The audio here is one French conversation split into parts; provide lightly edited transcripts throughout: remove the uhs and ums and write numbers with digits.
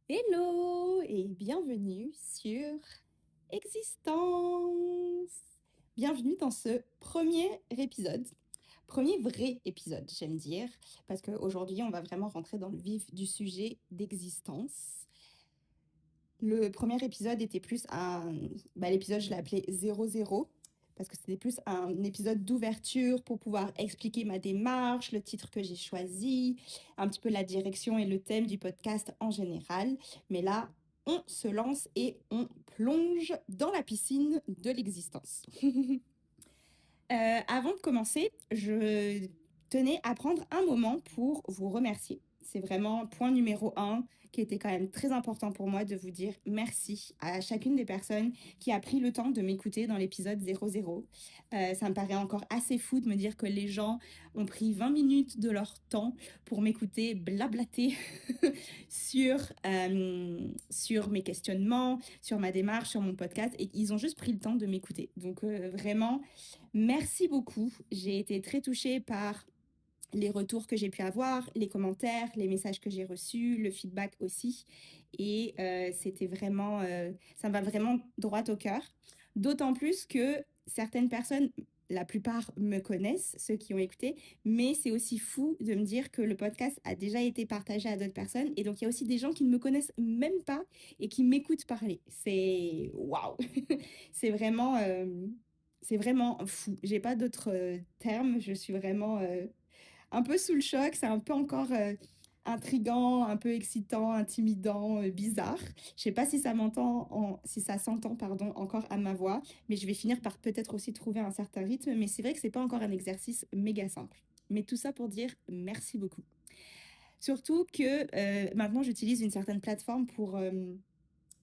Hello et bienvenue sur Existence. Bienvenue dans ce premier vrai épisode, j'aime dire, parce qu'aujourd'hui on va vraiment rentrer dans le vif du sujet d'existence. Le premier épisode était plus l'épisode je l'ai appelé 00, parce que c'était plus un épisode d'ouverture pour pouvoir expliquer ma démarche, le titre que j'ai choisi, un petit peu la direction et le thème du podcast en général. Mais là, on se lance et on plonge dans la piscine de l'existence. Avant de commencer, je tenais à prendre un moment pour vous remercier. C'est vraiment point numéro un qui était quand même très important pour moi de vous dire merci à chacune des personnes qui a pris le temps de m'écouter dans l'épisode 00. Ça me paraît encore assez fou de me dire que les gens ont pris 20 minutes de leur temps pour m'écouter blablater sur mes questionnements, sur ma démarche, sur mon podcast, et ils ont juste pris le temps de m'écouter. Donc vraiment, merci beaucoup. J'ai été très touchée par les retours que j'ai pu avoir, les commentaires, les messages que j'ai reçus, le feedback aussi. Et c'était vraiment, ça me va vraiment droit au cœur. D'autant plus que certaines personnes, la plupart me connaissent, ceux qui ont écouté, mais c'est aussi fou de me dire que le podcast a déjà été partagé à d'autres personnes. Et donc, il y a aussi des gens qui ne me connaissent même pas et qui m'écoutent parler. C'est waouh! C'est vraiment, euh, c'est vraiment fou. J'ai pas d'autres termes. Je suis vraiment un peu sous le choc. C'est un peu encore intriguant, un peu excitant, intimidant, bizarre. Je sais pas si si ça s'entend, pardon, encore à ma voix, mais je vais finir par peut-être aussi trouver un certain rythme. Mais c'est vrai que c'est pas encore un exercice méga simple. Mais tout ça pour dire merci beaucoup. Surtout que maintenant j'utilise une certaine plateforme pour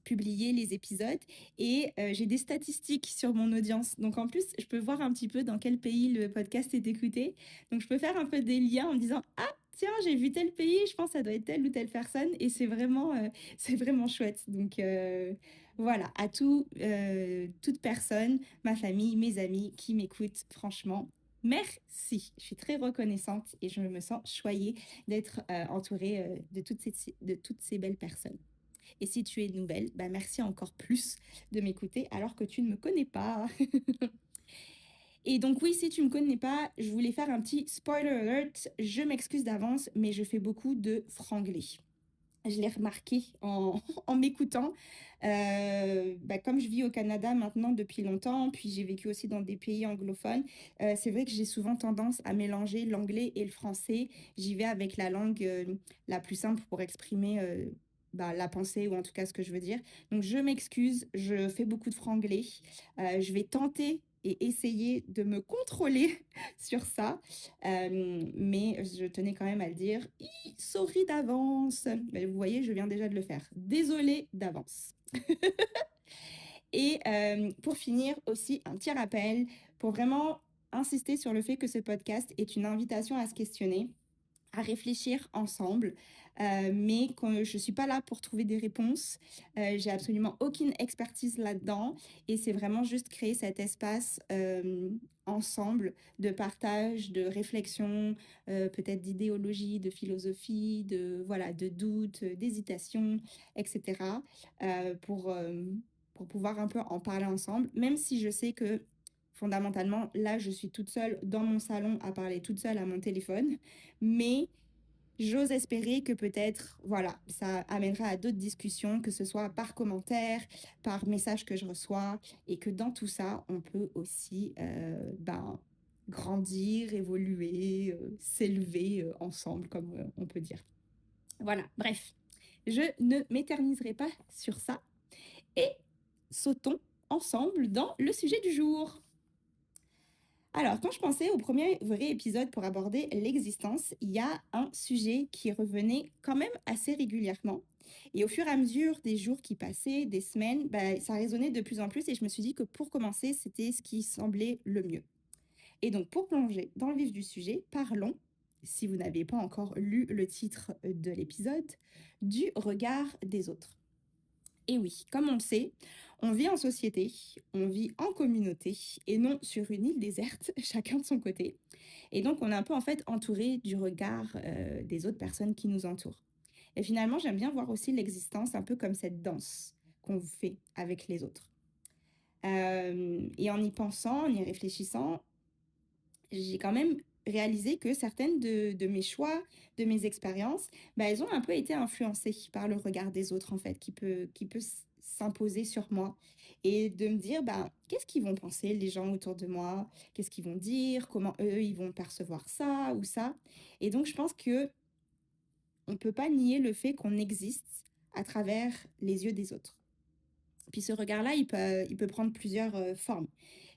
publier les épisodes et j'ai des statistiques sur mon audience. Donc en plus, je peux voir un petit peu dans quel pays le podcast est écouté. Donc je peux faire un peu des liens en me disant ah tiens, j'ai vu tel pays, je pense que ça doit être telle ou telle personne et c'est vraiment chouette. Donc voilà, toute personne, ma famille, mes amis qui m'écoutent, franchement, merci. Je suis très reconnaissante et je me sens choyée d'être entourée de toutes ces belles personnes. Et si tu es nouvelle, bah merci encore plus de m'écouter alors que tu ne me connais pas. Et donc oui, si tu ne me connais pas, je voulais faire un petit spoiler alert. Je m'excuse d'avance, mais je fais beaucoup de franglais. Je l'ai remarqué en m'écoutant. Comme je vis au Canada maintenant depuis longtemps, puis j'ai vécu aussi dans des pays anglophones, c'est vrai que j'ai souvent tendance à mélanger l'anglais et le français. J'y vais avec la langue la plus simple pour exprimer la pensée ou en tout cas ce que je veux dire. Donc je m'excuse, je fais beaucoup de franglais. Je vais tenter et essayer de me contrôler sur ça. Mais je tenais quand même à le dire. Sorry d'avance. Mais vous voyez, je viens déjà de le faire. Désolée d'avance. Et pour finir aussi, un petit rappel pour vraiment insister sur le fait que ce podcast est une invitation à se questionner, à réfléchir ensemble, mais que je ne suis pas là pour trouver des réponses. J'ai absolument aucune expertise là-dedans et c'est vraiment juste créer cet espace ensemble de partage, de réflexion, peut-être d'idéologie, de philosophie, de doute, d'hésitation, etc. Pour pouvoir un peu en parler ensemble, même si je sais que fondamentalement, là, je suis toute seule dans mon salon à parler toute seule à mon téléphone. Mais j'ose espérer que peut-être, voilà, ça amènera à d'autres discussions, que ce soit par commentaire, par message que je reçois, et que dans tout ça, on peut aussi grandir, évoluer, s'élever ensemble, comme on peut dire. Voilà, bref, je ne m'éterniserai pas sur ça et sautons ensemble dans le sujet du jour. Alors, quand je pensais au premier vrai épisode pour aborder l'existence, il y a un sujet qui revenait quand même assez régulièrement. Et au fur et à mesure des jours qui passaient, des semaines, ça résonnait de plus en plus et je me suis dit que pour commencer, c'était ce qui semblait le mieux. Et donc, pour plonger dans le vif du sujet, parlons, si vous n'avez pas encore lu le titre de l'épisode, du regard des autres. Et oui, comme on le sait, on vit en société, on vit en communauté et non sur une île déserte, chacun de son côté. Et donc, on est un peu en fait entouré du regard des autres personnes qui nous entourent. Et finalement, j'aime bien voir aussi l'existence un peu comme cette danse qu'on fait avec les autres. Et en y pensant, en y réfléchissant, j'ai quand même réalisé que certaines de mes choix, de mes expériences, bah, elles ont un peu été influencées par le regard des autres, en fait, qui peut s'imposer sur moi. Et de me dire, bah, qu'est-ce qu'ils vont penser, les gens autour de moi? Qu'est-ce qu'ils vont dire? Comment eux, ils vont percevoir ça ou ça? Et donc, je pense que on peut pas nier le fait qu'on existe à travers les yeux des autres. Puis ce regard-là, il peut prendre plusieurs formes.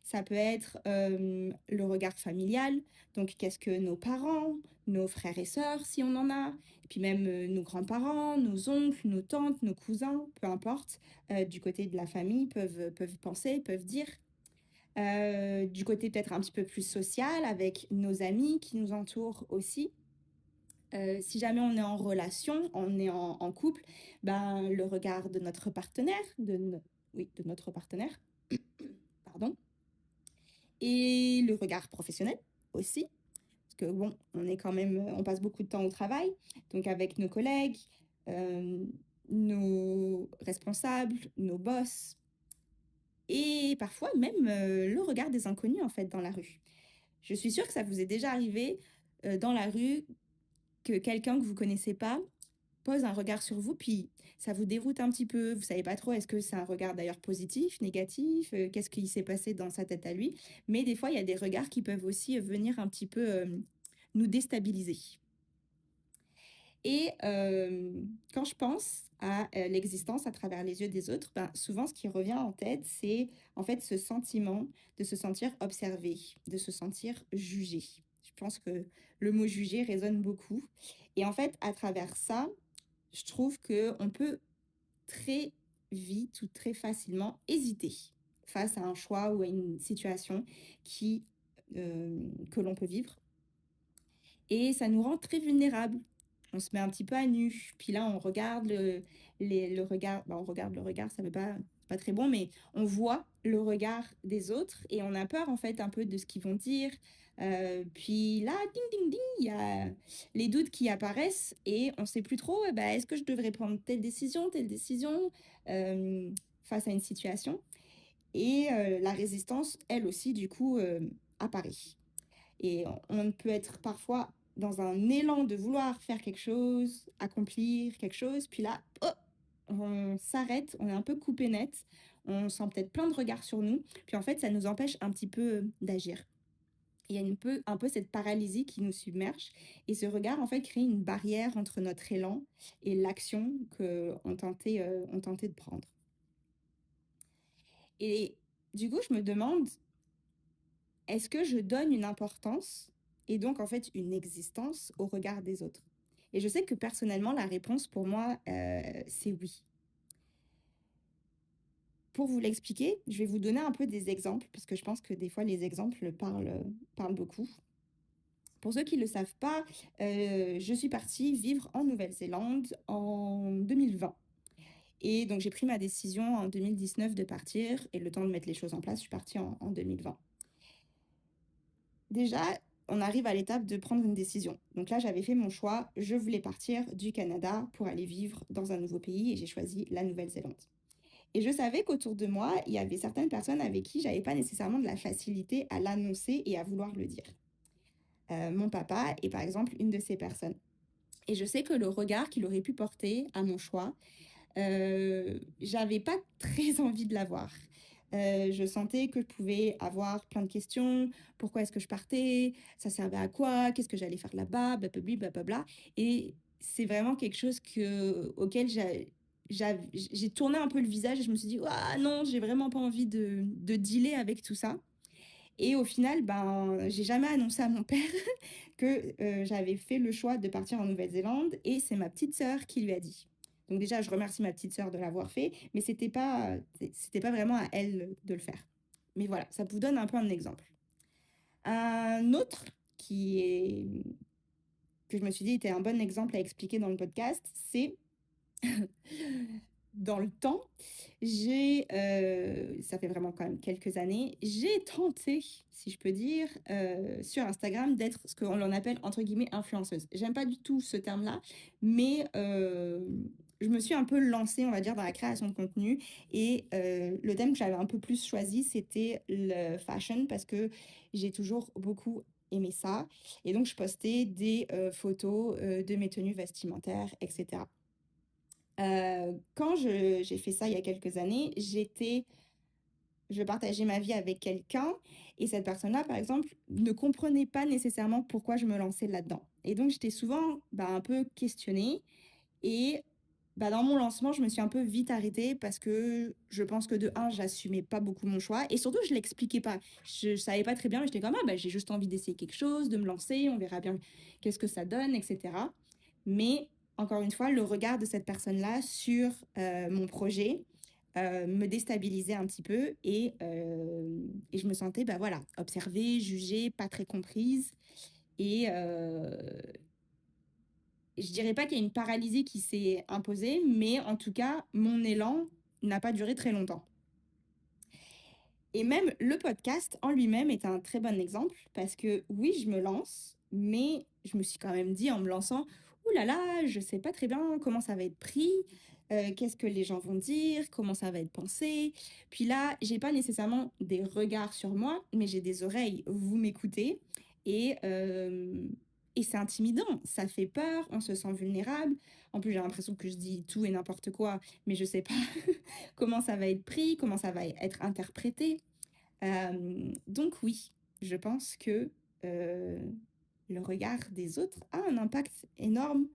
Ça peut être le regard familial, donc qu'est-ce que nos parents, nos frères et sœurs, si on en a, et puis même nos grands-parents, nos oncles, nos tantes, nos cousins, peu importe, du côté de la famille, peuvent penser, peuvent dire. Du côté peut-être un petit peu plus social, avec nos amis qui nous entourent aussi. Si jamais on est en relation, on est en couple, ben, le regard de notre partenaire, oui, de notre partenaire, pardon, et le regard professionnel aussi, parce que bon, on est quand même, on passe beaucoup de temps au travail, donc avec nos collègues, euh, nos responsables, nos boss, et parfois même le regard des inconnus en fait dans la rue. Je suis sûre que ça vous est déjà arrivé dans la rue que quelqu'un que vous connaissez pas pose un regard sur vous, puis ça vous déroute un petit peu. Vous savez pas trop, est-ce que c'est un regard d'ailleurs positif, négatif, qu'est-ce qui s'est passé dans sa tête à lui. Mais des fois, il y a des regards qui peuvent aussi venir un petit peu nous déstabiliser. Et quand je pense à l'existence à travers les yeux des autres, ben, souvent ce qui revient en tête, c'est en fait ce sentiment de se sentir observé, de se sentir jugé. Je pense que le mot juger résonne beaucoup. Et en fait, à travers ça, je trouve que on peut très vite ou très facilement hésiter face à un choix ou à une situation qui, que l'on peut vivre. Et ça nous rend très vulnérables. On se met un petit peu à nu. Puis là, on regarde le regard. Bah, on regarde le regard, ça ne veut pas très bon, mais on voit le regard des autres et on a peur en fait un peu de ce qu'ils vont dire. Puis là, ding, ding, ding, il y a les doutes qui apparaissent et on ne sait plus trop, bah, est-ce que je devrais prendre telle décision euh, face à une situation. Et la résistance, elle aussi, du coup, apparaît. Et on peut être parfois dans un élan de vouloir faire quelque chose, accomplir quelque chose, puis là, oh, on s'arrête, on est un peu coupé net, on sent peut-être plein de regards sur nous, puis en fait, ça nous empêche un petit peu d'agir. Il y a un peu cette paralysie qui nous submerge, et ce regard, en fait, crée une barrière entre notre élan et l'action qu'on tentait de prendre. Et du coup, je me demande, est-ce que je donne une importance et donc en fait une existence au regard des autres? Et je sais que personnellement, la réponse pour moi, c'est oui. Pour vous l'expliquer, je vais vous donner un peu des exemples, parce que je pense que des fois les exemples parlent beaucoup. Pour ceux qui ne le savent pas, je suis partie vivre en Nouvelle-Zélande en 2020. Et donc j'ai pris ma décision en 2019 de partir, et le temps de mettre les choses en place, je suis partie en 2020. Déjà, on arrive à l'étape de prendre une décision. Donc là, j'avais fait mon choix. Je voulais partir du Canada pour aller vivre dans un nouveau pays et j'ai choisi la Nouvelle-Zélande. Et je savais qu'autour de moi, il y avait certaines personnes avec qui j'avais pas nécessairement de la facilité à l'annoncer et à vouloir le dire. Mon papa est par exemple une de ces personnes. Et je sais que le regard qu'il aurait pu porter à mon choix, j'avais pas très envie de l'avoir. Je sentais que je pouvais avoir plein de questions. Pourquoi est-ce que je partais? Ça servait à quoi? Qu'est-ce que j'allais faire là-bas? Blablabla, blablabla. Et c'est vraiment quelque chose auquel j'ai tourné un peu le visage et je me suis dit, ah non, j'ai vraiment pas envie de dealer avec tout ça. Et au final, ben, j'ai jamais annoncé à mon père que j'avais fait le choix de partir en Nouvelle-Zélande et c'est ma petite sœur qui lui a dit. Donc déjà, je remercie ma petite sœur de l'avoir fait, mais c'était pas vraiment à elle de le faire. Mais voilà, ça vous donne un peu un exemple. Un autre qui est que je me suis dit était un bon exemple à expliquer dans le podcast, c'est dans le temps, ça fait vraiment quand même quelques années, j'ai tenté, si je peux dire, sur Instagram d'être ce qu'on en appelle entre guillemets «influenceuse». J'aime pas du tout ce terme-là, mais je me suis un peu lancée, on va dire, dans la création de contenu et le thème que j'avais un peu plus choisi, c'était le fashion parce que j'ai toujours beaucoup aimé ça et donc je postais des, photos, de mes tenues vestimentaires et cetera. Quand j'ai fait ça il y a quelques années, je partageais ma vie avec quelqu'un et cette personne-là, par exemple, ne comprenait pas nécessairement pourquoi je me lançais là-dedans. Et donc, j'étais souvent bah, un peu questionnée et bah, dans mon lancement, je me suis un peu vite arrêtée parce que je pense que de un, j'assumais pas beaucoup mon choix et surtout, je l'expliquais pas. Je savais pas très bien, mais j'étais comme, ah, bah, j'ai juste envie d'essayer quelque chose, de me lancer, on verra bien qu'est-ce que ça donne, etc. Mais encore une fois, le regard de cette personne-là sur mon projet me déstabilisait un petit peu et je me sentais, bah voilà, observée, jugée, pas très comprise. Et je dirais pas qu'il y a une paralysie qui s'est imposée, mais en tout cas, mon élan n'a pas duré très longtemps. Et même le podcast en lui-même est un très bon exemple parce que oui, je me lance, mais je me suis quand même dit en me lançant, ouh là là, je sais pas très bien comment ça va être pris, qu'est-ce que les gens vont dire, comment ça va être pensé. Puis là, j'ai pas nécessairement des regards sur moi, mais j'ai des oreilles. Vous m'écoutez et et c'est intimidant, ça fait peur, on se sent vulnérable. En plus, j'ai l'impression que je dis tout et n'importe quoi, mais je sais pas comment ça va être pris, comment ça va être interprété. Donc oui, je pense que euh, le regard des autres a un impact énorme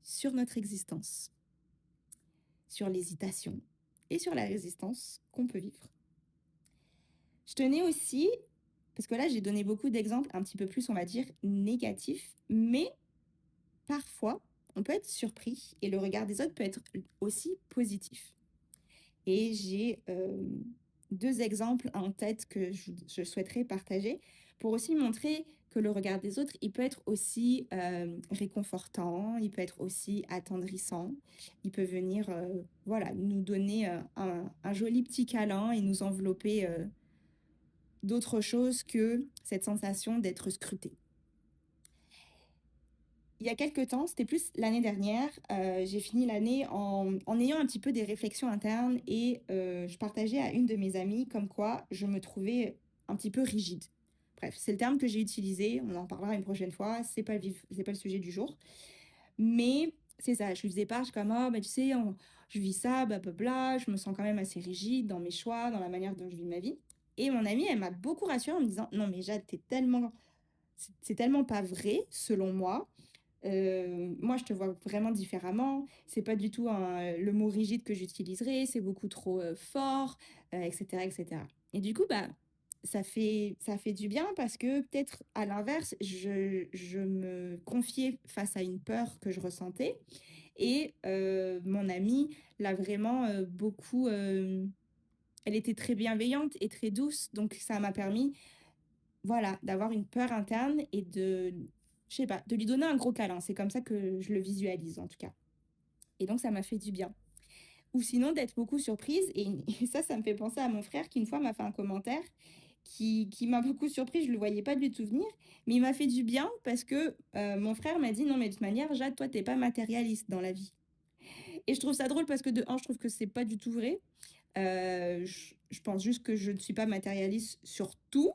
sur notre existence, sur l'hésitation et sur la résistance qu'on peut vivre. Je tenais aussi, parce que là j'ai donné beaucoup d'exemples un petit peu plus, on va dire, négatifs, mais parfois on peut être surpris et le regard des autres peut être aussi positif. Et j'ai deux exemples en tête que je souhaiterais partager pour aussi montrer que le regard des autres, il peut être aussi réconfortant, il peut être aussi attendrissant, il peut venir voilà, nous donner un joli petit câlin et nous envelopper d'autre chose que cette sensation d'être scruté. Il y a quelques temps, c'était plus l'année dernière, j'ai fini l'année en ayant un petit peu des réflexions internes et je partageais à une de mes amies comme quoi je me trouvais un petit peu rigide. Bref, c'est le terme que j'ai utilisé, on en parlera une prochaine fois, c'est pas le sujet du jour. Mais c'est ça, je lui faisais part, je suis comme, oh, bah, tu sais, je vis ça, blablabla, je me sens quand même assez rigide dans mes choix, dans la manière dont je vis ma vie. Et mon amie, elle m'a beaucoup rassurée en me disant, non mais Jade, c'est tellement pas vrai, selon moi. Moi, je te vois vraiment différemment. C'est pas du tout le mot rigide que j'utiliserais, c'est beaucoup trop fort, etc., etc. Et cetera. Et du coup, bah, ça fait du bien parce que peut-être à l'inverse, je me confiais face à une peur que je ressentais et mon amie l'a vraiment beaucoup. Elle était très bienveillante et très douce, donc ça m'a permis voilà, d'avoir une peur interne et je sais pas, de lui donner un gros câlin. C'est comme ça que je le visualise en tout cas. Et donc ça m'a fait du bien. Ou sinon d'être beaucoup surprise. Et ça me fait penser à mon frère qui une fois m'a fait un commentaire qui m'a beaucoup surpris. Je le voyais pas du tout venir. Mais il m'a fait du bien parce que mon frère m'a dit non mais de toute manière, Jade, toi t'es pas matérialiste dans la vie. Et je trouve ça drôle parce que de un, je trouve que c'est pas du tout vrai. Je pense juste que je ne suis pas matérialiste sur tout,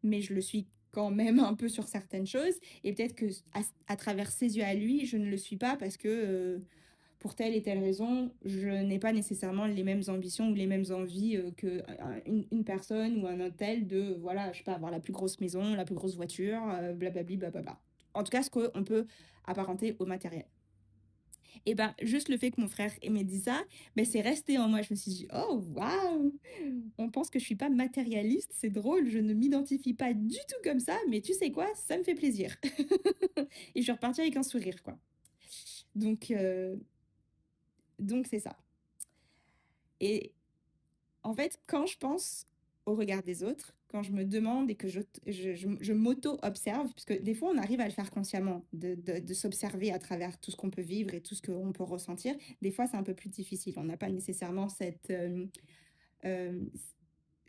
mais je le suis quand même un peu sur certaines choses. Et peut-être que à travers ses yeux à lui, je ne le suis pas parce que pour telle et telle raison, je n'ai pas nécessairement les mêmes ambitions ou les mêmes envies que une personne ou un autre tel de, voilà, je sais pas, avoir la plus grosse maison, la plus grosse voiture, blablabli, blablabla. En tout cas, ce qu'on peut apparenter au matériel. Et ben, juste le fait que mon frère m'ait dit ça, ben, c'est resté en moi. Je me suis dit, oh, waouh, on pense que je suis pas matérialiste, c'est drôle, je ne m'identifie pas du tout comme ça, mais tu sais quoi, ça me fait plaisir. Et je suis repartie avec un sourire, quoi. Donc, euh, donc c'est ça. Et en fait, quand je pense au regard des autres, quand je me demande et que je m'auto-observe, parce que des fois, on arrive à le faire consciemment, de s'observer à travers tout ce qu'on peut vivre et tout ce qu'on peut ressentir. Des fois, c'est un peu plus difficile. On n'a pas nécessairement euh,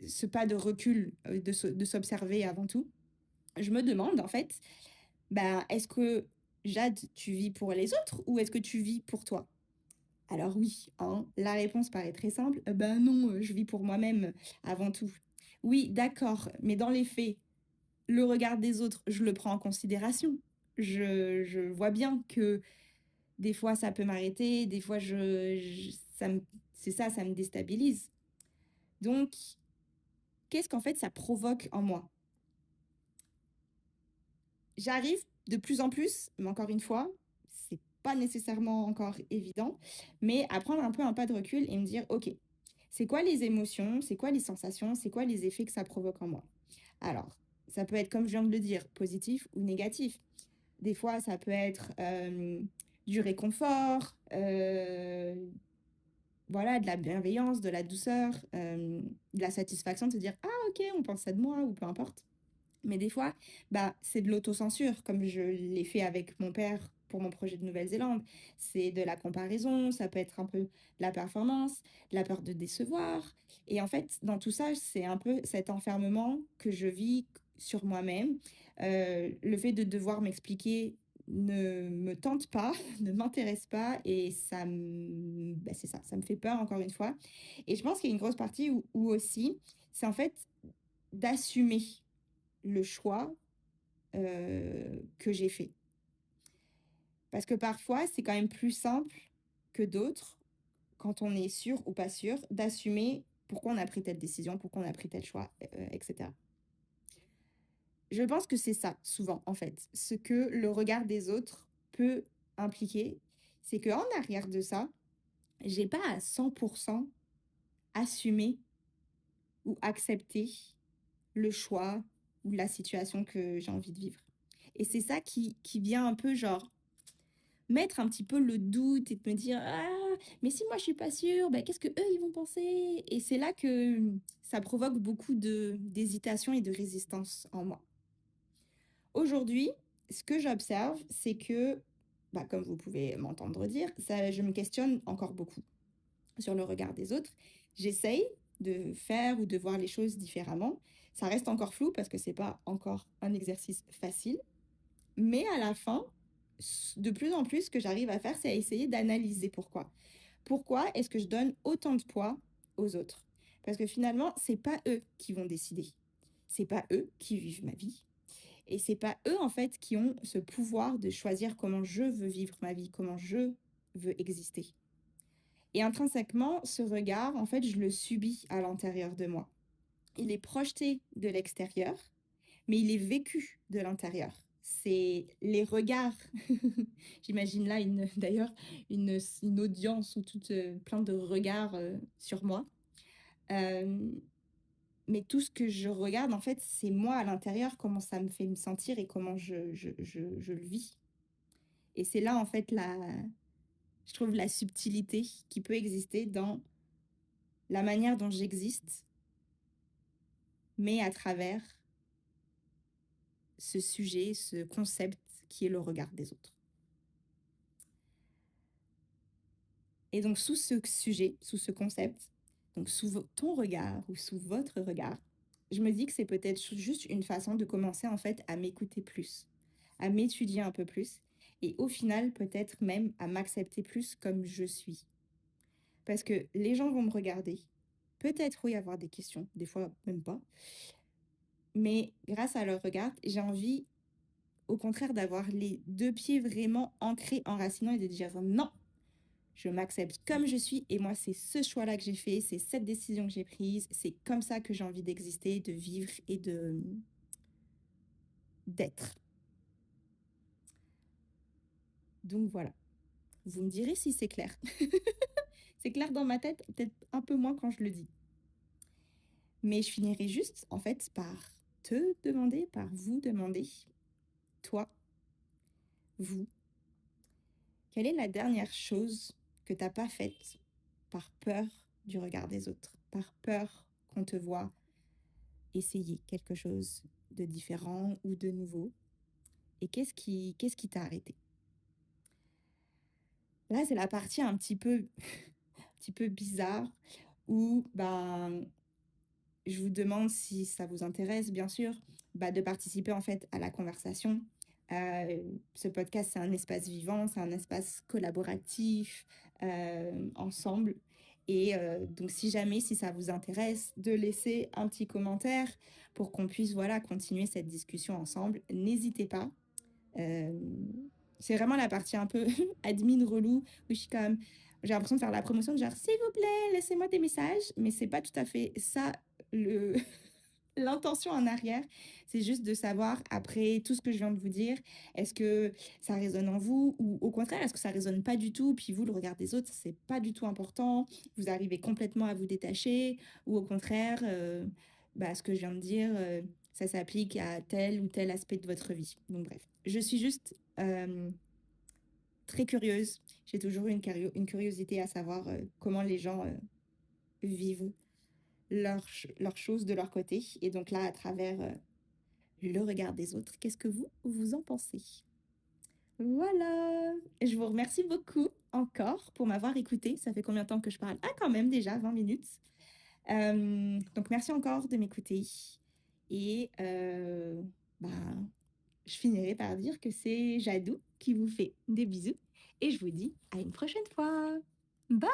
ce pas de recul, de s'observer avant tout. Je me demande, en fait, bah, est-ce que, Jade, tu vis pour les autres ou est-ce que tu vis pour toi? Alors oui, hein, la réponse paraît très simple. Ben non, je vis pour moi-même avant tout. Oui, d'accord, mais dans les faits, le regard des autres, je le prends en considération. Je vois bien que des fois ça peut m'arrêter, des fois c'est ça, ça me déstabilise. Donc, qu'est-ce qu'en fait ça provoque en moi? J'arrive de plus en plus, mais encore une fois, c'est pas nécessairement encore évident, mais à prendre un peu un pas de recul et me dire, ok, c'est quoi les émotions, c'est quoi les sensations, c'est quoi les effets que ça provoque en moi. Alors, ça peut être, comme je viens de le dire, positif ou négatif. Des fois, ça peut être du réconfort, voilà, de la bienveillance, de la douceur, de la satisfaction de se dire, ah ok, on pense ça de moi, ou peu importe. Mais des fois, bah, c'est de l'autocensure, comme je l'ai fait avec mon père pour mon projet de Nouvelle-Zélande. C'est de la comparaison, ça peut être un peu de la performance, de la peur de décevoir. Et en fait, dans tout ça, c'est un peu cet enfermement que je vis sur moi-même. Le fait de devoir m'expliquer ne me tente pas, ne m'intéresse pas, et bah, c'est ça, ça me fait peur encore une fois. Et je pense qu'il y a une grosse partie où aussi, c'est en fait d'assumer le choix que j'ai fait. Parce que parfois, c'est quand même plus simple que d'autres, quand on est sûr ou pas sûr, d'assumer pourquoi on a pris telle décision, pourquoi on a pris tel choix, etc. Je pense que c'est ça, souvent, en fait. Ce que le regard des autres peut impliquer, c'est qu'en arrière de ça, j'ai pas à 100% assumé ou accepté le choix ou la situation que j'ai envie de vivre. Et c'est ça qui vient un peu genre mettre un petit peu le doute et de me dire ah mais si moi je suis pas sûre, ben, qu'est-ce que eux ils vont penser? Et c'est là que ça provoque beaucoup de d'hésitation et de résistance en moi. Aujourd'hui, ce que j'observe, c'est que, bah, comme vous pouvez m'entendre dire, ça, je me questionne encore beaucoup sur le regard des autres. J'essaye de faire ou de voir les choses différemment. Ça reste encore flou parce que c'est pas encore un exercice facile. Mais à la fin, de plus en plus, ce que j'arrive à faire, c'est à essayer d'analyser pourquoi. Pourquoi est-ce que je donne autant de poids aux autres? Parce que finalement, c'est pas eux qui vont décider. C'est pas eux qui vivent ma vie. Et c'est pas eux, en fait, qui ont ce pouvoir de choisir comment je veux vivre ma vie, comment je veux exister. Et intrinsèquement, ce regard, en fait, je le subis à l'intérieur de moi. Il est projeté de l'extérieur, mais il est vécu de l'intérieur. C'est les regards. J'imagine là, d'ailleurs, une audience ou tout plein de regards sur moi. Euh, mais tout ce que je regarde, en fait, c'est moi à l'intérieur, comment ça me fait me sentir et comment je le vis. Et c'est là, en fait, je trouve la subtilité qui peut exister dans la manière dont j'existe, mais à travers ce sujet, ce concept qui est le regard des autres. Et donc, sous ce sujet, sous ce concept, donc sous ton regard ou sous votre regard, je me dis que c'est peut-être juste une façon de commencer en fait à m'écouter plus, à m'étudier un peu plus et au final peut-être même à m'accepter plus comme je suis. Parce que les gens vont me regarder, peut-être oui avoir des questions, des fois même pas, mais grâce à leur regard, j'ai envie au contraire d'avoir les deux pieds vraiment ancrés, enracinants et de dire non, je m'accepte comme je suis et moi, c'est ce choix-là que j'ai fait, c'est cette décision que j'ai prise, c'est comme ça que j'ai envie d'exister, de vivre et d'être. Donc voilà, vous me direz si c'est clair. C'est clair dans ma tête, peut-être un peu moins quand je le dis. Mais je finirai juste, en fait, par te demander, par vous demander, toi, vous, quelle est la dernière chose que t'as pas faite par peur du regard des autres, par peur qu'on te voit essayer quelque chose de différent ou de nouveau? Et qu'est-ce qui t'a arrêté? Là, c'est la partie un petit peu bizarre où, ben, je vous demande si ça vous intéresse, bien sûr, bah, de participer en fait à la conversation. Ce podcast, c'est un espace vivant, c'est un espace collaboratif, ensemble. Et donc, si jamais, si ça vous intéresse, de laisser un petit commentaire pour qu'on puisse, voilà, continuer cette discussion ensemble, n'hésitez pas. Euh, c'est vraiment la partie un peu admin relou où je suis comme, j'ai l'impression de faire la promotion de genre, s'il vous plaît, laissez-moi des messages, mais c'est pas tout à fait ça le l'intention en arrière. C'est juste de savoir, après tout ce que je viens de vous dire, est-ce que ça résonne en vous ou au contraire, est-ce que ça résonne pas du tout, puis vous, le regard des autres, c'est pas du tout important, vous arrivez complètement à vous détacher ou au contraire, bah, ce que je viens de dire, ça s'applique à tel ou tel aspect de votre vie. Donc bref, je suis juste très curieuse. J'ai toujours eu une curiosité à savoir comment les gens vivent leurs choses de leur côté. Et donc là, à travers le regard des autres, qu'est-ce que vous en pensez? Voilà. Je vous remercie beaucoup encore pour m'avoir écouté. Ça fait combien de temps que je parle? Ah, quand même, déjà 20 minutes. Donc, merci encore de m'écouter. Et bah, je finirai par dire que c'est Jadou qui vous fait des bisous. Et je vous dis à une prochaine fois. Bye!